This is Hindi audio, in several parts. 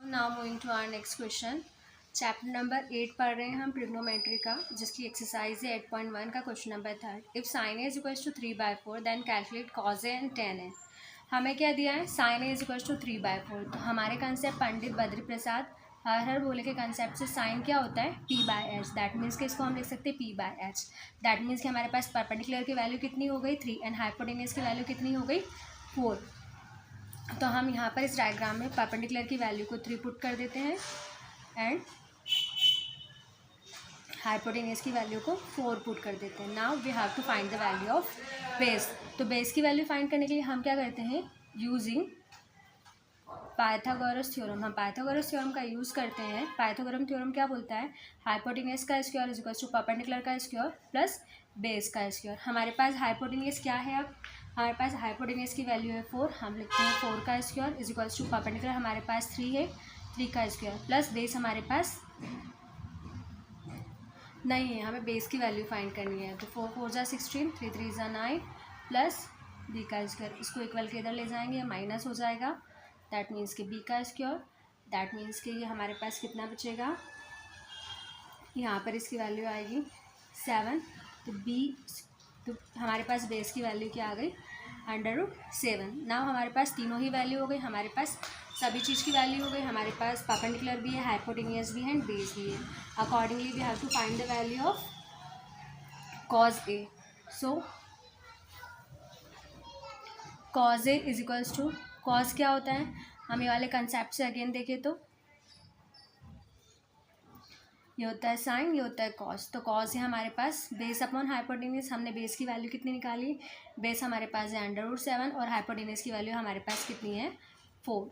Now moving to our next question. Chapter number 8 पढ़ रहे हैं हम ट्रिग्नोमेट्री का, जिसकी एक्सरसाइज है 8.1 का question number 3। If sine A is equal to 3/4 then calculate cos A and tan A. हमें क्या दिया है, sine A is equal to 3/4। तो हमारे कंसेप्ट पंडित बद्री प्रसाद हर बोले के कंसेप्ट से साइन क्या होता है, p/h। दैट मीन्स कि इसको हम लिख सकते हैं p/h। दैट मीन्स कि हमारे पास परपेंडिकुलर की वैल्यू कितनी हो गई 3 एंड हाइपोटेन्यूज की वैल्यू कितनी हो गई 4। तो हम यहाँ पर इस डायग्राम में परपेंडिकुलर की वैल्यू को 3 पुट कर देते हैं एंड हाइपोटेन्यूज की वैल्यू को 4 पुट कर देते हैं। Now we have to find the value of base. तो बेस की वैल्यू फाइंड करने के लिए हम क्या करते हैं, यूजिंग पाइथागोरस थ्योरम। हम पाइथागोरस थ्योरम का यूज़ करते हैं। पाइथागोरस थ्योरम क्या बोलता है, हाइपोटेन्यूज का square is equal to perpendicular का स्क्वायर प्लस बेस का स्क्वायर। हमारे पास हाइपोटेन्यूज क्या है, अब हमारे पास हाइपोटेन्यूज की वैल्यू है 4। हम लिखते हैं 4 का square is equal to perpendicular हमारे पास 3 है, 3 का स्क्वायर प्लस बेस हमारे पास नहीं है, हमें बेस की वैल्यू फाइंड करनी है। तो 4 4 जा 16, 3 3 जा 9 प्लस बी का स्क्वायर। इसको इक्वल के इधर ले जाएंगे, माइनस हो जाएगा। दैट मीन्स कि बी का स्क्वायर, दैट मीन्स कि ये हमारे पास कितना बचेगा, यहाँ पर इसकी वैल्यू आएगी 7। तो बी, तो हमारे पास बेस की वैल्यू क्या आ गई √7। नाउ हमारे पास तीनों ही वैल्यू हो गई, हमारे पास सभी चीज़ की वैल्यू हो गई। हमारे पास परपेंडिकुलर भी है, हाइपोटेन्यूज भी है एंड बेस भी है। Accordingly we have to find the value of cos A. So cos A is equals to, cos क्या होता है, हम ये वाले कंसेप्ट से अगेन देखें तो ये होता है साइन, ये होता है कॉस। तो कॉस है हमारे पास बेस अपॉन हाइपोटेन्यूज। हमने बेस की वैल्यू कितनी निकाली, बेस हमारे पास है √7 और हाइपोटेन्यूज की वैल्यू हमारे पास कितनी है 4।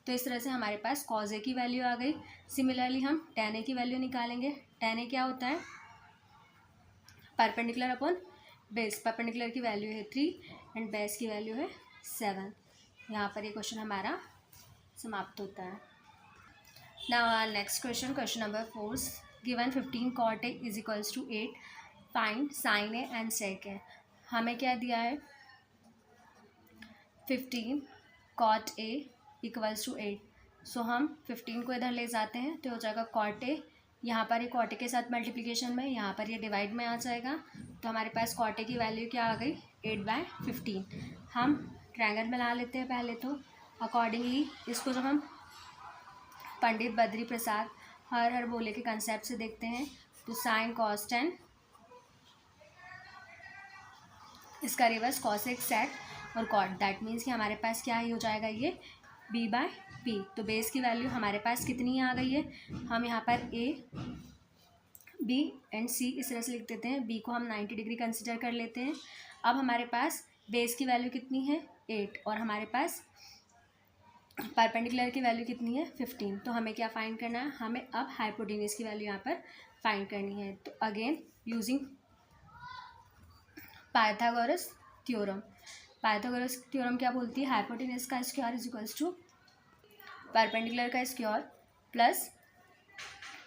तो इस तरह से हमारे पास कॉज ए की वैल्यू आ गई। सिमिलरली हम टेन ए की वैल्यू निकालेंगे। टेन ए क्या होता है, परपेंडिकुलर अपॉन बेस। परपेंडिकुलर की वैल्यू है 3 एंड बेस की वैल्यू है 7। यहाँ पर ये क्वेश्चन हमारा समाप्त होता है। Now our next question, question number 4। Given 15 cot a is equals to 8, find sine A and sec A. हमें क्या दिया है, 15 cot a equals to 8। So हम 15 को इधर ले जाते हैं तो हो जाएगा cot a, यहाँ पर ये cot a के साथ मल्टीप्लिकेशन में, यहाँ पर ये डिवाइड में आ जाएगा। तो हमारे पास cot a की वैल्यू क्या आ गई 8/15। हम ट्रायंगल बना लेते हैं पहले तो। अकॉर्डिंगली इसको जब हम पंडित बद्री प्रसाद हर बोले के कंसेप्ट से देखते हैं तो साइन कॉस टेन, इसका रिवर्स कॉसेक सेक और कॉट। दैट मीन्स कि हमारे पास क्या ही हो जाएगा ये b/p। तो बेस की वैल्यू हमारे पास कितनी आ गई है, हम यहाँ पर a b एंड c इस तरह से लिख देते हैं। b को हम 90 डिग्री कंसिडर कर लेते हैं। अब हमारे पास बेस की वैल्यू कितनी है 8 और हमारे पास परपेंडिकुलर की वैल्यू कितनी है 15। तो हमें क्या फाइंड करना है, हमें अब हाइपोटेन्यूज की वैल्यू यहाँ पर फाइंड करनी है। तो again using Pythagoras theorem. Pythagoras theorem क्या बोलती है, हाइपोटेन्यूज का square is equals to perpendicular का स्क्वायर प्लस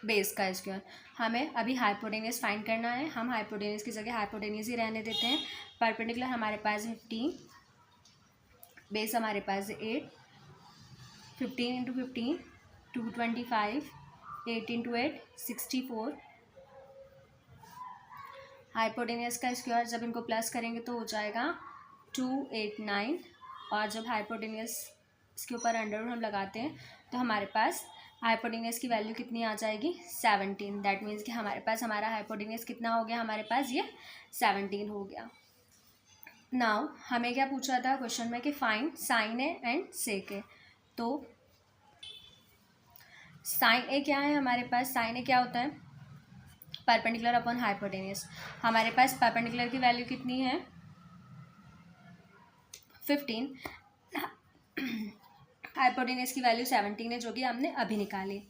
बेस का स्क्वायर। हमें अभी हाइपोटेन्यूज फाइंड करना है, हम हाइपोटेन्यूज की जगह हाइपोटेन्यूज ही रहने देते हैं। परपेंडिकुलर हमारे पास 15, बेस हमारे पास 8, 15 इंटू 15 225, 8 इंटू 8 64। हाइपोटेन्यूज का स्क्वायर जब इनको प्लस करेंगे तो हो जाएगा 289 और जब हाइपोटेन्यूज इसके ऊपर अंडर हम लगाते हैं तो हमारे पास हाइपोटेन्यूज की वैल्यू कितनी आ जाएगी 17। दैट मीन्स कि हमारे पास हमारा हाइपोटेन्यूज कितना हो गया, हमारे पास ये 17 हो गया। नाउ हमें क्या पूछा था क्वेश्चन में कि find sine A and sec ए। तो साइन ए क्या है, हमारे पास साइन ए क्या होता है, परपेंडिकुलर अपॉन हाइपोटेन्यूज। हमारे पास परपेंडिकुलर की वैल्यू कितनी है 15, हाइपोटेन्यूज की वैल्यू 17 है जो कि हमने अभी निकाली।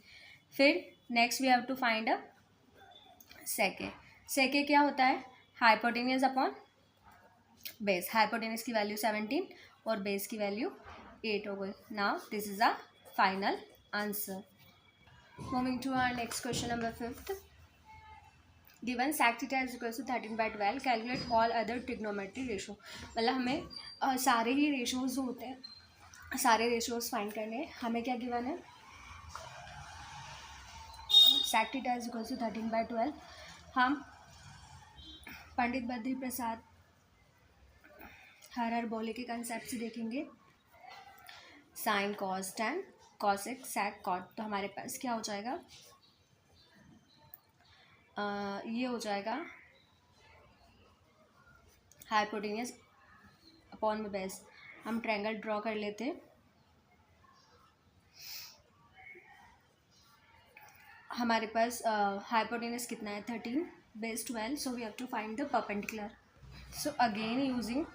फिर next we have to find a sec A. Sec A क्या होता है, हाइपोटेन्यूज अपॉन बेस। हाइपोटेन्यूज की वैल्यू 17 और बेस की वैल्यू 8 हो गई। Now this is a final answer. Moving to our next question number 5। Given sec theta is equal to 13/12, calculate all other trigonometry ratio. मतलब हमें सारे ही रेशोज़ जो होते हैं, सारे रेशोज़ फाइंड करने हैं। हमें क्या गिवन है, sec theta is equal to 13/12। हम पंडित बद्री प्रसाद हाइपरबोलिक के कंसेप्ट से देखेंगे sine cos tan cosec sec cot. तो हमारे पास क्या हो जाएगा, ये हो जाएगा हाइपोटेनियस अपॉन में बेस। हम ट्रायंगल ड्रॉ कर लेते हैं। हमारे पास हाइपोटेनियस कितना है 13, base 12, so we have to find the perpendicular. So again using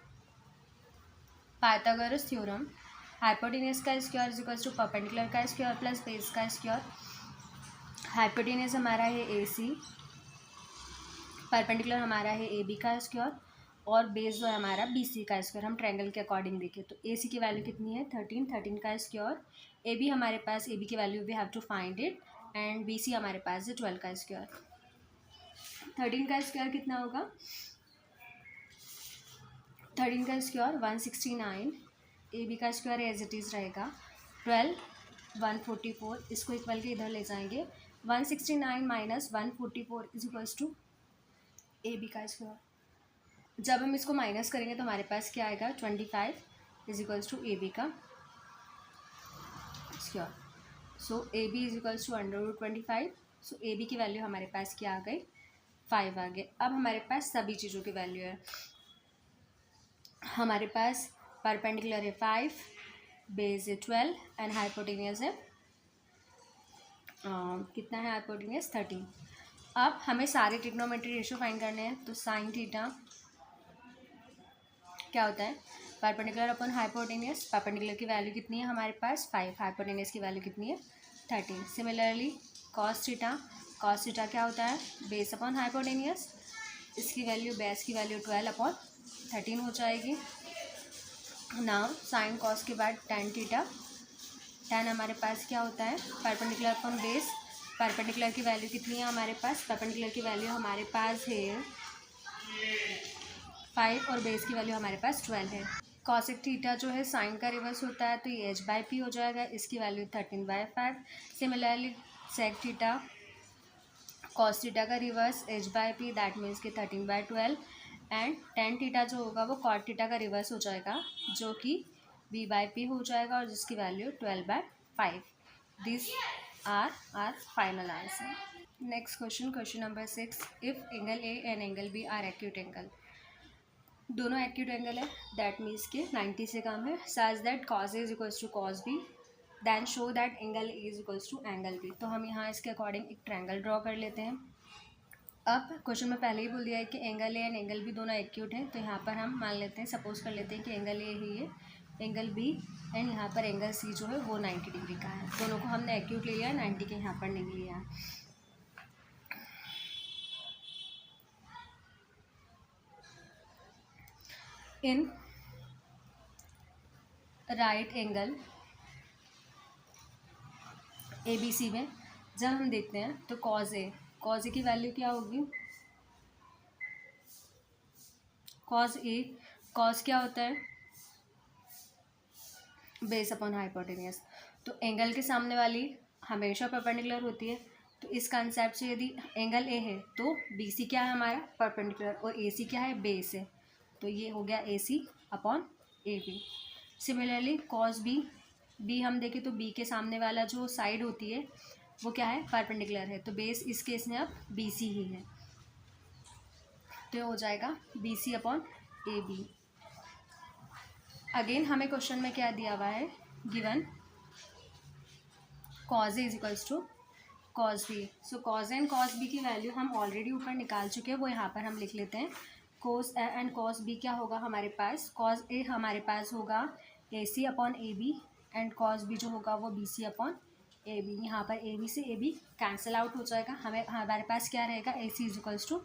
Pythagoras theorem, hypotenuse का square is equals to perpendicular का स्क्वायर प्लस बेस का स्क्वायर। हाइपोटेनियस हमारा है AC, परपेंडिकुलर हमारा है AB का स्क्वायर और बेस जो है हमारा BC का स्क्वायर। हम ट्रायंगल के अकॉर्डिंग देखें तो AC की वैल्यू कितनी है 13 का स्क्वायर, AB हमारे पास AB की value we have to find it and BC हमारे पास है 12 का स्क्वायर। 13 का स्क्वायर कितना होगा, 13 का स्क्वायर 169, AB का स्क्वायर एज इट इज़ रहेगा 12 144, इसको इक्वल के इधर ले जाएंगे 169 minus 144 is equals to AB का स्क्वायर। जब हम इसको माइनस करेंगे तो हमारे पास क्या आएगा 25 इज इक्वल्स टू AB का square. So AB is equals to √25। So AB की वैल्यू हमारे पास क्या आ गई 5 आ गए। अब हमारे पास सभी चीज़ों की वैल्यू है। हमारे पास परपेंडिकुलर है 5, बेस है 12 एंड हाइपोटेनियस है कितना है हाइपोटेनियस 13। अब हमें सारे ट्रिग्नोमेट्री रेशियो फाइंड करने हैं। तो साइन थीटा क्या होता है परपेंडिकुलर अपॉन हाइपोटेनियस। परपेंडिकुलर की वैल्यू कितनी है हमारे पास 5, हाइपोटेनियस की वैल्यू कितनी है 13। सिमिलरली कॉस थीटा क्या होता है बेस अपॉन हाइपोटेनियस, इसकी वैल्यू बेस की वैल्यू 12 अपॉन 13 हो जाएगी। नाउ साइन कॉस के बाद tan थीटा, tan हमारे पास क्या होता है परपेंडिकुलर अपॉन बेस। परपेंडिकुलर की वैल्यू कितनी है हमारे पास, परपेंडिकुलर की वैल्यू हमारे पास है 5 और बेस की वैल्यू हमारे पास 12 है। कॉसेक थीटा जो है साइन का रिवर्स होता है तो ये h/p हो जाएगा, इसकी value 13/5। Similarly sec theta cos theta का रिवर्स h/p दैट मीन्स कि 13/12 एंड tan थीटा जो होगा वो कॉट थीटा का रिवर्स हो जाएगा जो कि v/p हो जाएगा और जिसकी value 12/5। This are are final answer. Next question number 6, if angle A and angle B are acute angle, दोनों एक्यूट एंगल है दैट मीन्स के 90 से कम है, such that cos A is equals to cos B, then show that angle A is equals to angle B। तो हम यहाँ इसके अकॉर्डिंग एक ट्रायंगल ड्रॉ कर लेते हैं। अब क्वेश्चन में पहले ही बोल दिया है कि angle A and angle B दोनों एक्यूट हैं, तो यहाँ पर हम मान लेते हैं, सपोज कर लेते हैं कि एंगल A है ये, एंगल B एंड यहाँ पर एंगल C जो है वो 90 डिग्री का है। दोनों को हमने एक्यूट ले लिया, 90 के यहाँ पर नहीं लिया। इन राइट एंगल ABC में जब हम देखते हैं तो cos A की वैल्यू क्या होगी, cos क्या होता है बेस अपॉन हाइपोटेनियस। तो एंगल के सामने वाली हमेशा परपेंडिकुलर होती है, तो इस कंसेप्ट से यदि एंगल A है तो BC क्या है हमारा परपेंडिकुलर और AC क्या है बेस है, तो ये हो गया AC upon AB। Similarly cos B हम देखें तो B के सामने वाला जो साइड होती है वो क्या है परपेंडिकुलर है, तो बेस इस केस में अब BC ही है, तो हो जाएगा BC अपॉन AB। अगेन हमें क्वेश्चन में क्या दिया हुआ है given cos A is equals to cos B। So cos A and cos B की वैल्यू हम ऑलरेडी ऊपर निकाल चुके हैं, वो यहाँ पर हम लिख लेते हैं। cos A and cos B क्या होगा हमारे पास, cos A हमारे पास होगा AC upon AB and cos B जो होगा वो BC अपॉन AB। यहाँ पर AB से AB कैंसिल आउट हो जाएगा, हमारे पास क्या रहेगा AC is equals to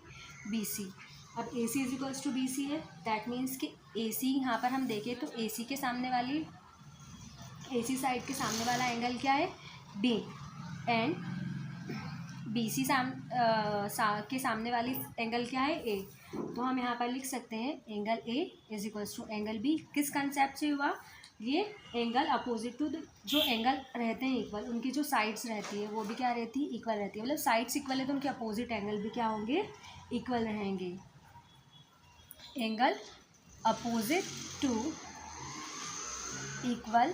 BC। अब AC is equals to BC है दैट मीन्स कि AC यहाँ पर हम देखें तो AC के सामने वाली AC साइड के सामने वाला एंगल क्या है B एंड BC के सामने वाली एंगल क्या है A। तो हम यहाँ पर लिख सकते हैं angle A is equals to angle B। किस कंसेप्ट से हुआ, ये एंगल अपोजिट टू जो एंगल रहते हैं इक्वल, उनकी जो साइड्स रहती है वो भी क्या रहती है, इक्वल रहती है। मतलब साइड्स इक्वल है तो उनके अपोजिट एंगल भी क्या होंगे, इक्वल रहेंगे। Angle opposite to equal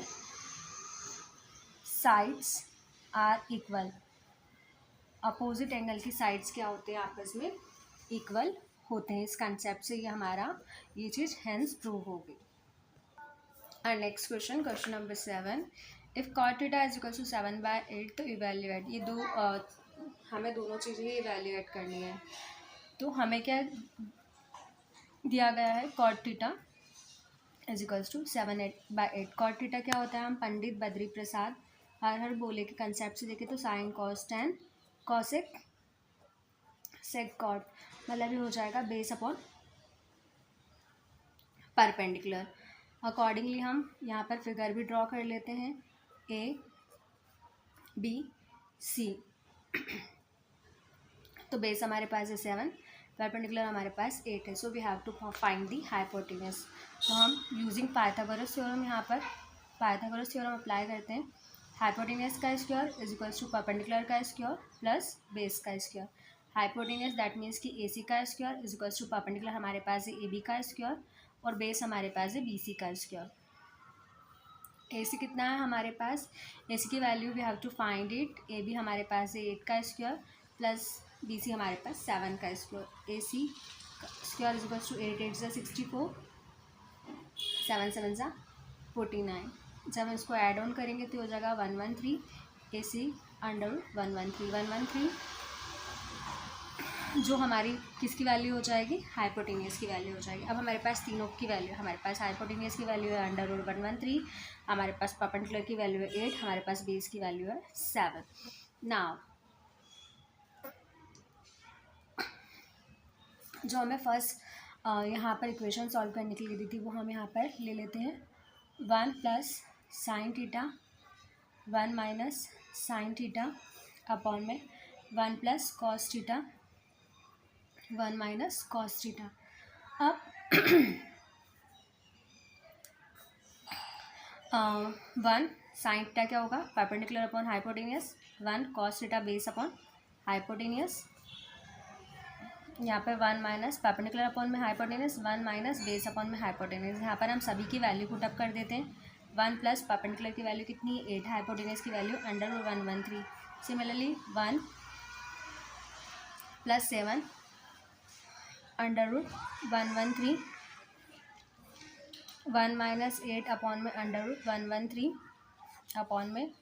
sides are equal. Opposite angle की साइड्स क्या होते हैं, आपस में इक्वल होते हैं। इस कंसेप्ट से ये हमारा ये चीज़ हेंस प्रूव होगी। और next question, question number 7, if cot theta is equal to 7/8, तो इवेल्यूएट, ये दो हमें दोनों चीज़ें ही इवेल्यूएट करनी है। तो हमें क्या दिया गया है, cot theta is equals to 7/8। cot theta क्या होता है, हम पंडित बद्री प्रसाद हर बोले के कंसेप्ट से देखें तो sine cos tan cosec sec cot, मतलब ये हो जाएगा बेस अपॉन परपेंडिकुलर। अकॉर्डिंगली हम यहाँ पर फिगर भी ड्रॉ कर लेते हैं, ए बी सी। तो बेस हमारे पास है 7, परपेंडिकुलर हमारे पास 8 है। So we have to find the hypotenuse. तो हम यूजिंग पाइथागोरस थ्योरम यहाँ पर पाइथागोरस थ्योरम अप्लाई करते हैं। हाइपोटेन्यूज का square is equals to perpendicular का स्क्वायर प्लस बेस का स्क्वायर। हाइपोटेन्यूज दैट मीन्स कि AC का square is equals to perpendicular हमारे पास है AB का स्क्वायर और बेस हमारे पास है BC का स्क्वायर। AC कितना है हमारे पास, AC की value we have to find it. AB हमारे पास है 8 का स्क्वायर प्लस BC हमारे पास 7 का square. AC square is equals to 8 8 ज़ा 64, 7 7 ज़ा 49। जब हम इसको ऐड ऑन करेंगे तो हो जाएगा 113 AC अंडर 113 113, जो हमारी किसकी वैल्यू हो जाएगी, हाइपोटेन्यूज की वैल्यू हो जाएगी। अब हमारे पास तीनों की वैल्यू, हमारे पास हाइपोटेन्यूज की वैल्यू है अंडर रूट 113, हमारे पास परपेंडिकुलर की वैल्यू है 8, हमारे पास बेस की वैल्यू है 7। नाउ जो हमें फर्स्ट यहाँ पर इक्वेशन सॉल्व करने के लिए दी थी वो हम यहाँ पर ले लेते हैं। 1 plus sine theta 1 minus sine theta upon में 1 plus cos theta 1 minus cos theta. अब 1 साइन थीटा क्या होगा, perpendicular upon hypotenuse, 1 cos theta base upon hypotenuse. यहाँ पर 1 माइनस परपेंडिकुलर अपॉन में हाइपोटेन्यूज, 1 माइनस बेस अपॉन में हाइपोटेन्यूज। यहाँ पर हम सभी की वैल्यू पुट अप कर देते हैं। 1 प्लस परपेंडिकुलर की वैल्यू कितनी है 8, हाइपोटेन्यूज की value under 113। Similarly 1 plus 7 under root 113, 1 minus 8 upon में अंडर रूट 113 अपॉन में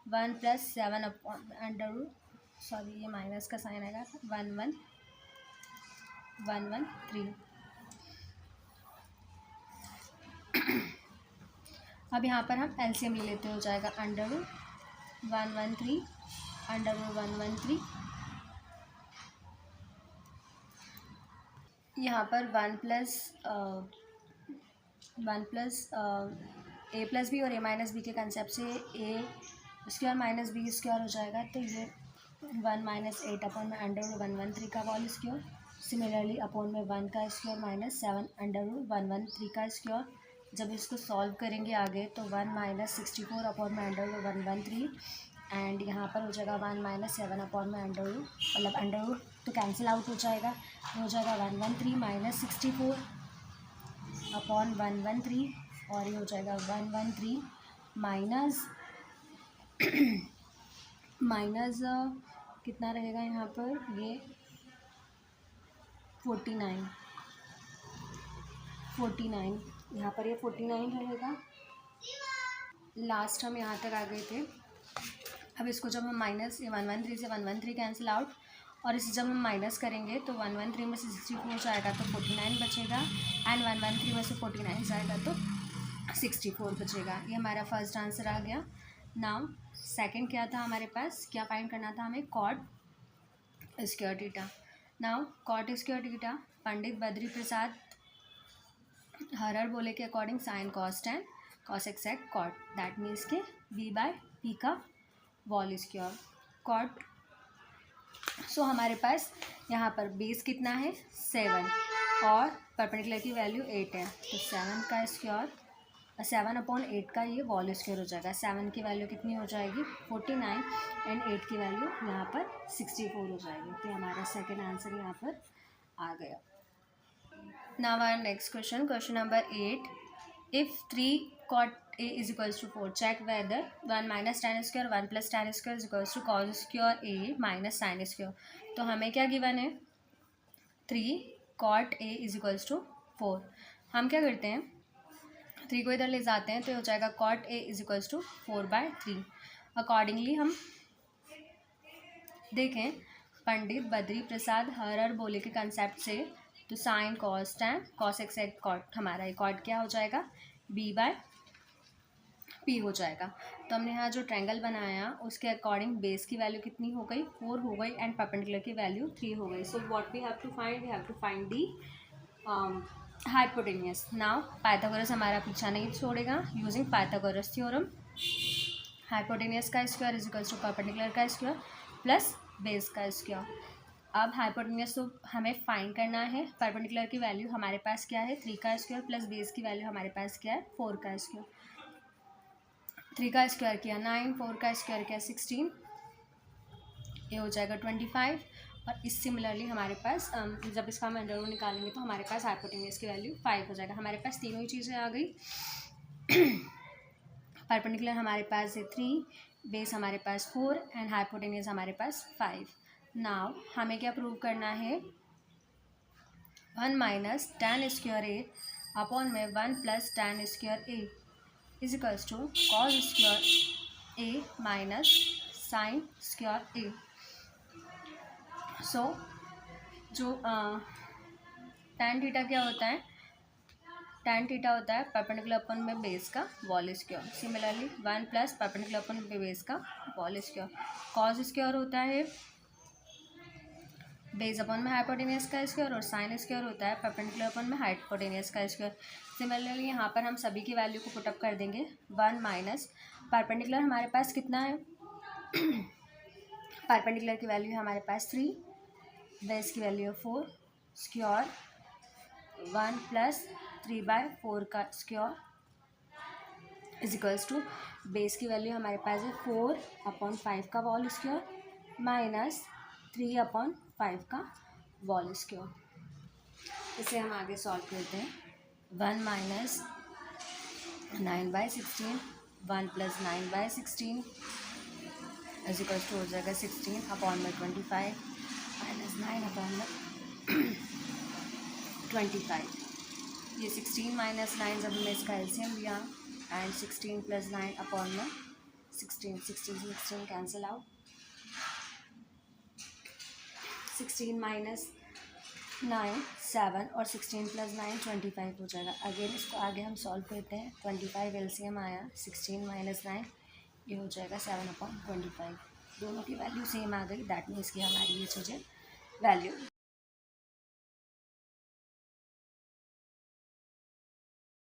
1 प्लस 7 अपॉन में अंडर रूट, सॉरी ये माइनस का साइन आएगा, 113। अब यहाँ पर हम एलसीएम ले लेते हो जाएगा अंडर रूट 113 अंडर रूट 113। यहाँ पर 1 प्लस ए प्लस बी और ए माइनस बी के कंसेप्ट से ए स्क्वायर माइनस बी स्क्वायर हो जाएगा। तो ये 1 माइनस 8 अपॉन में अंडर रूट 113 का होल स्क्वायर। सिमिलरली अपॉन में 1 का स्क्वायर माइनस 7 अंडर रूट 113 का स्क्वायर। जब इसको सॉल्व करेंगे आगे तो 1 माइनस 64 अपॉन में अंडर रूट 113 एंड यहाँ पर हो जाएगा 1 माइनस 7 अपॉन में अंडर रूट, मतलब अंडर रूट तो कैंसिल आउट हो जाएगा, हो जाएगा 113 माइनस 64 अपॉन 113 और ये हो जाएगा 113 माइनस कितना रहेगा यहाँ पर, ये 49 यहाँ पर ये 49 रहेगा। लास्ट हम यहाँ तक आ गए थे। अब इसको जब हम माइनस 113 से 113 कैंसिल आउट और इसे जब हम माइनस करेंगे तो 113 में से 64 जाएगा तो 49 बचेगा एंड 113 में से 49 जाएगा तो 64 बचेगा। ये हमारा फर्स्ट आंसर आ गया। नाउ सेकंड क्या था हमारे पास, क्या फाइंड करना था हमें, cot square theta. Now cot square theta Pandit Badri Prasad हर बोले के according sine cos tan cos sec cot, that means के b/p का वॉल स्क्वायर कॉट। सो हमारे पास यहाँ पर बेस कितना है 7 और परपेंडिकुलर की वैल्यू 8 है, तो 7 का स्क्वायर 7/8 का ये होल स्क्वायर हो जाएगा। 7 की वैल्यू कितनी हो जाएगी 49 एंड 8 की वैल्यू यहाँ पर 64 हो जाएगी। तो हमारा सेकेंड आंसर यहाँ पर आ गया। Now our next question, question number 8, if 3 cot a is equals to 4, check whether 1 minus tan square 1 plus tan square is equals to cos square a minus sin square। तो हमें क्या गिवन है 3 cot a is equals to 4। हम क्या करते हैं 3 को इधर ले जाते हैं तो हो जाएगा cot a is equals to 4/3। Accordingly हम देखें पंडित बद्री प्रसाद हर बोले के कंसेप्ट से, तो साइन कॉस टैन कॉस एक्स एक्ट कॉट, हमारा ये कॉट क्या हो जाएगा b/p हो जाएगा। तो हमने यहाँ जो ट्रायंगल बनाया उसके अकॉर्डिंग बेस की वैल्यू कितनी हो गई 4 हो गई एंड परपेंडिकुलर की वैल्यू 3 हो गई। So what we have to find the hypotenuse. Now Pythagoras हमारा पीछा नहीं छोड़ेगा। यूजिंग पाइथागोरस थ्योरम हाइपोटेन्यूस का square is equals to perpendicular का स्क्वायर प्लस बेस का स्क्वायर। अब हाइपोटेन्यूस तो हमें फाइंड करना है। परपेंडिकुलर की वैल्यू हमारे पास क्या है 3 का स्क्वायर प्लस बेस की वैल्यू हमारे पास क्या है 4 का स्क्वायर। 3 का स्क्वायर किया 9, 4 का स्क्वायर किया 16, ये हो जाएगा 25। और इस सिमिलरली हमारे पास जब इसका हम अंडर रूट निकालेंगे तो हमारे पास हाइपोटेन्यूस की वैल्यू 5 हो जाएगा। हमारे पास तीनों ही चीज़ें आ गई। परपेंडिकुलर हमारे पास है 3, बेस हमारे पास 4 एंड हाइपोटेन्यूस हमारे पास 5। नाउ हमें क्या प्रूव करना है 1 minus tan square A upon में 1 plus tan square A is equals to cos square A minus sine square A. So जो tan थीटा क्या होता है tan थीटा होता है परपेंडिकुलर अपन में बेस का whole square. Similarly 1 plus perpendicular upon में बेस का वॉल स्क्वायर। कॉस स्क्वायर होता है बेस अपॉन में हाइपोटेन्यूस का स्क्वायर और साइन स्क्वायर होता है परपेंडिकुलर अपॉन में हाइपोटेन्यूस का स्क्वायर। सिमिलरली यहाँ पर हम सभी की वैल्यू को पुटअप कर देंगे। 1 माइनस परपेंडिकुलर हमारे पास कितना है परपेंडिकुलर की वैल्यू है हमारे पास 3, बेस की वैल्यू है 4, स्क्वायर 1 प्लस 3/4 का square is equals to base की वैल्यू हमारे पास है 4/5 का वॉल स्क्वायर माइनस 3/5 का वॉल स्क्वायर। इसे हम आगे सॉल्व करते हैं। 1 minus 9/16 1 plus 9/16 is equals to हो जाएगा 16 अपॉन में 25 माइनस 9 अपॉन में 25। ये 16 माइनस 9 जब हमने इसका एलसीएम लिया एंड 16 प्लस 9 अपॉन में 16 कैंसिल आउट। 16 माइनस 9 7 और 16 प्लस 9 25 हो जाएगा। अगेन इसको आगे हम सॉल्व करते हैं। 25 एलसीएम आया 16 माइनस 9 ये हो जाएगा 7/25। दोनों की वैल्यू सेम आ गई। दैट मीन्स कि हमारी ये चीज़ें वैल्यू